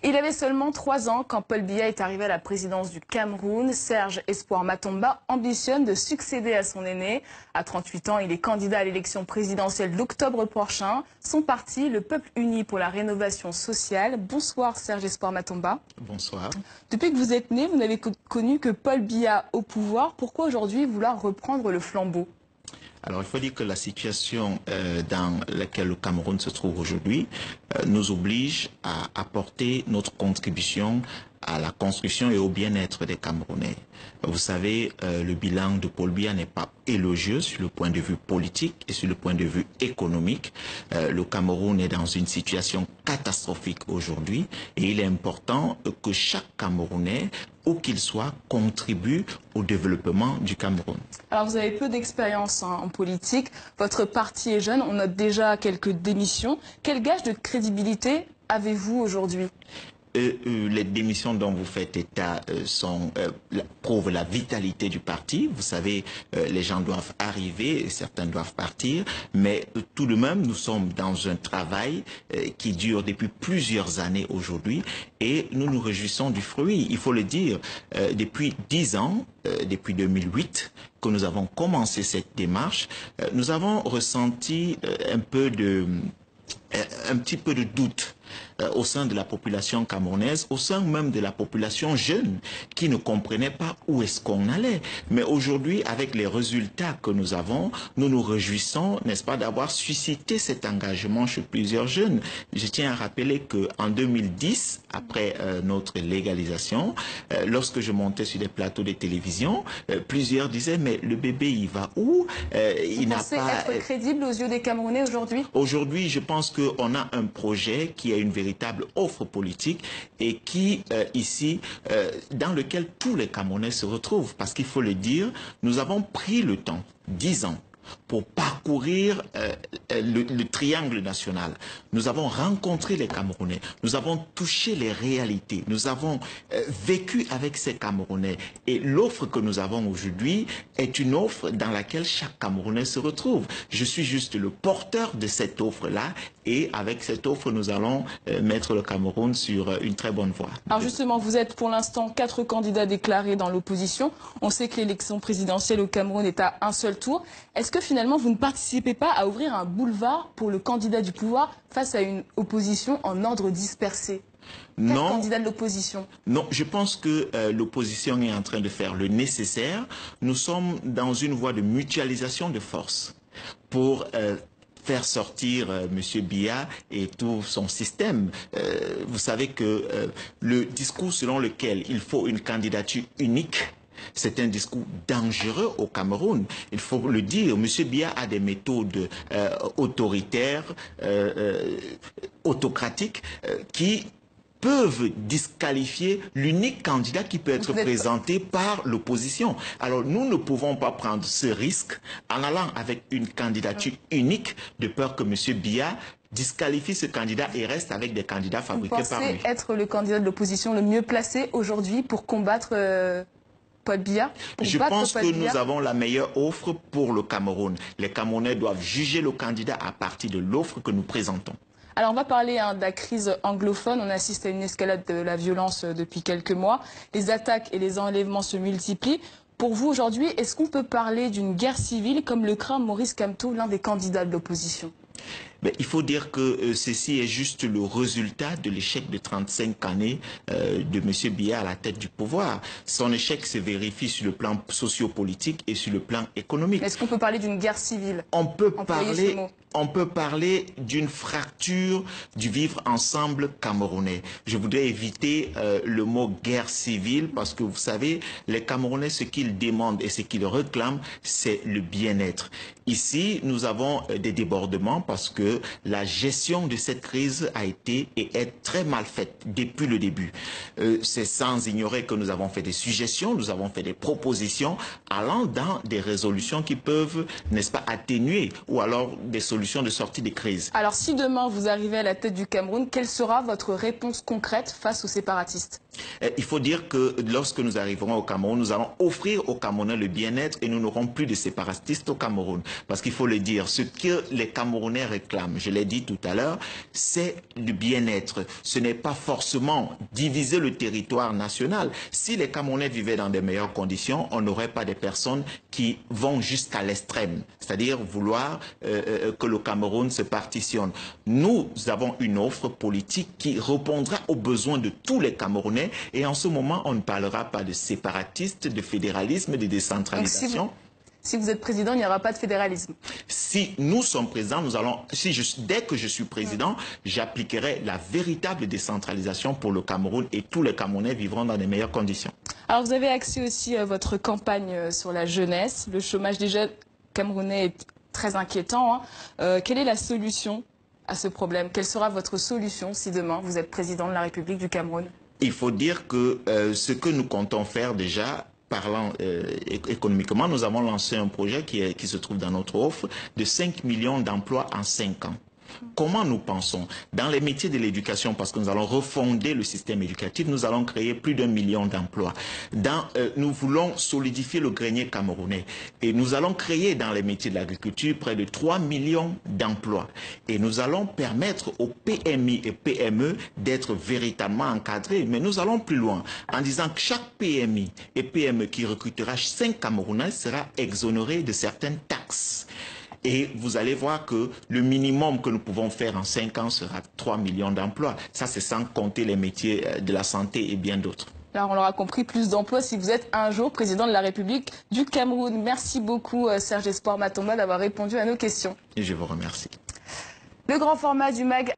Il avait seulement 3 ans quand Paul Biya est arrivé à la présidence du Cameroun. Serge Espoir Matomba ambitionne de succéder à son aîné. À 38 ans, il est candidat à l'élection présidentielle d'octobre prochain. Son parti, le Peuple uni pour la rénovation sociale. Bonsoir Serge Espoir Matomba. Bonsoir. Depuis que vous êtes né, vous n'avez connu que Paul Biya au pouvoir. Pourquoi aujourd'hui vouloir reprendre le flambeau ? Alors, il faut dire que la situation dans laquelle le Cameroun se trouve aujourd'hui nous oblige à apporter notre contribution à la construction et au bien-être des Camerounais. Vous savez, le bilan de Paul Biya n'est pas élogieux sur le point de vue politique et sur le point de vue économique. Le Cameroun est dans une situation catastrophique aujourd'hui et il est important que chaque Camerounais, où qu'il soit, contribue au développement du Cameroun. Alors vous avez peu d'expérience en politique, votre parti est jeune, on note déjà quelques démissions. Quel gage de crédibilité avez-vous aujourd'hui ? Les démissions dont vous faites état prouvent la vitalité du parti. Vous savez, les gens doivent arriver, certains doivent partir, mais tout de même, nous sommes dans un travail qui dure depuis plusieurs années aujourd'hui et nous nous réjouissons du fruit. Il faut le dire, depuis 10 ans, depuis 2008, que nous avons commencé cette démarche, nous avons ressenti un petit peu de doute au sein de la population camerounaise, au sein même de la population jeune qui ne comprenait pas où est-ce qu'on allait. Mais aujourd'hui, avec les résultats que nous avons, nous nous réjouissons, n'est-ce pas, d'avoir suscité cet engagement chez plusieurs jeunes. Je tiens à rappeler qu'en 2010, après notre légalisation, lorsque je montais sur des plateaux de télévision, plusieurs disaient, mais le bébé, il va où? Il n'a pas être crédible aux yeux des Camerounais aujourd'hui? Aujourd'hui, je pense qu'on a un projet qui a une véritable offre politique et qui, dans lequel tous les Camerounais se retrouvent. Parce qu'il faut le dire, nous avons pris le temps, 10 ans, pour parcourir le triangle national. Nous avons rencontré les Camerounais, nous avons touché les réalités, nous avons vécu avec ces Camerounais. Et l'offre que nous avons aujourd'hui est une offre dans laquelle chaque Camerounais se retrouve. Je suis juste le porteur de cette offre-là et avec cette offre, nous allons mettre le Cameroun sur une très bonne voie. Alors justement, vous êtes pour l'instant 4 candidats déclarés dans l'opposition. On sait que l'élection présidentielle au Cameroun est à un seul tour. Est-ce que finalement, vous ne participez pas à ouvrir un boulevard pour le candidat du pouvoir face à une opposition en ordre dispersé? Non, candidat de l'opposition. Non, je pense que l'opposition est en train de faire le nécessaire. Nous sommes dans une voie de mutualisation de forces pour faire sortir M. Biya et tout son système. Vous savez que le discours selon lequel il faut une candidature unique, c'est un discours dangereux au Cameroun. Il faut le dire, M. Biya a des méthodes autoritaires, autocratiques, qui peuvent disqualifier l'unique candidat qui peut être présenté par l'opposition. Alors nous ne pouvons pas prendre ce risque en allant avec une candidature unique de peur que M. Biya disqualifie ce candidat et reste avec des candidats fabriqués par lui. Vous pensez être le candidat de l'opposition le mieux placé aujourd'hui pour combattre Paul Biya? Je pense que nous avons la meilleure offre pour le Cameroun. Les Camerounais doivent juger le candidat à partir de l'offre que nous présentons. Alors on va parler de la crise anglophone. On assiste à une escalade de la violence depuis quelques mois. Les attaques et les enlèvements se multiplient. Pour vous aujourd'hui, est-ce qu'on peut parler d'une guerre civile comme le craint Maurice Kamto, l'un des candidats de l'opposition? Mais il faut dire que ceci est juste le résultat de l'échec de 35 années de M. Biya à la tête du pouvoir. Son échec se vérifie sur le plan sociopolitique et sur le plan économique. Est-ce qu'on peut parler d'une guerre civile? On peut parler d'une fracture du vivre ensemble camerounais. Je voudrais éviter le mot guerre civile parce que vous savez, les Camerounais, ce qu'ils demandent et ce qu'ils réclament, c'est le bien-être. Ici, nous avons des débordements parce que la gestion de cette crise a été et est très mal faite depuis le début. C'est sans ignorer que nous avons fait des suggestions, nous avons fait des propositions allant dans des résolutions qui peuvent, n'est-ce pas, atténuer ou alors des solutions de sortie des crises. Alors si demain vous arrivez à la tête du Cameroun, quelle sera votre réponse concrète face aux séparatistes? Il faut dire que lorsque nous arriverons au Cameroun, nous allons offrir aux Camerounais le bien-être et nous n'aurons plus de séparatistes au Cameroun. Parce qu'il faut le dire, ce que les Camerounais réclament, réclame, je l'ai dit tout à l'heure, c'est du bien-être. Ce n'est pas forcément diviser le territoire national. Si les Camerounais vivaient dans de meilleures conditions, on n'aurait pas des personnes qui vont jusqu'à l'extrême, c'est-à-dire vouloir que le Cameroun se partitionne. Nous avons une offre politique qui répondra aux besoins de tous les Camerounais et en ce moment, on ne parlera pas de séparatistes, de fédéralisme, de décentralisation. Si vous êtes président, il n'y aura pas de fédéralisme. Si nous sommes présidents, nous allons, dès que je suis président, j'appliquerai la véritable décentralisation pour le Cameroun et tous les Camerounais vivront dans les meilleures conditions. Alors vous avez axé aussi votre campagne sur la jeunesse. Le chômage des jeunes camerounais est très inquiétant. Quelle est la solution à ce problème? Quelle sera votre solution si demain vous êtes président de la République du Cameroun? Il faut dire que ce que nous comptons faire déjà, parlant économiquement, nous avons lancé un projet qui se trouve dans notre offre de 5 millions d'emplois en 5 ans. Comment nous pensons? Dans les métiers de l'éducation, parce que nous allons refonder le système éducatif, nous allons créer plus d'1 million d'emplois. Nous voulons solidifier le grenier camerounais et nous allons créer dans les métiers de l'agriculture près de 3 millions d'emplois. Et nous allons permettre aux PMI et PME d'être véritablement encadrés. Mais nous allons plus loin en disant que chaque PMI et PME qui recrutera 5 Camerounais sera exonéré de certaines taxes. Et vous allez voir que le minimum que nous pouvons faire en 5 ans sera 3 millions d'emplois. Ça, c'est sans compter les métiers de la santé et bien d'autres. Alors, on l'aura compris, plus d'emplois si vous êtes un jour président de la République du Cameroun. Merci beaucoup, Serge Espoir Matomba, d'avoir répondu à nos questions. Et je vous remercie. Le grand format du MAG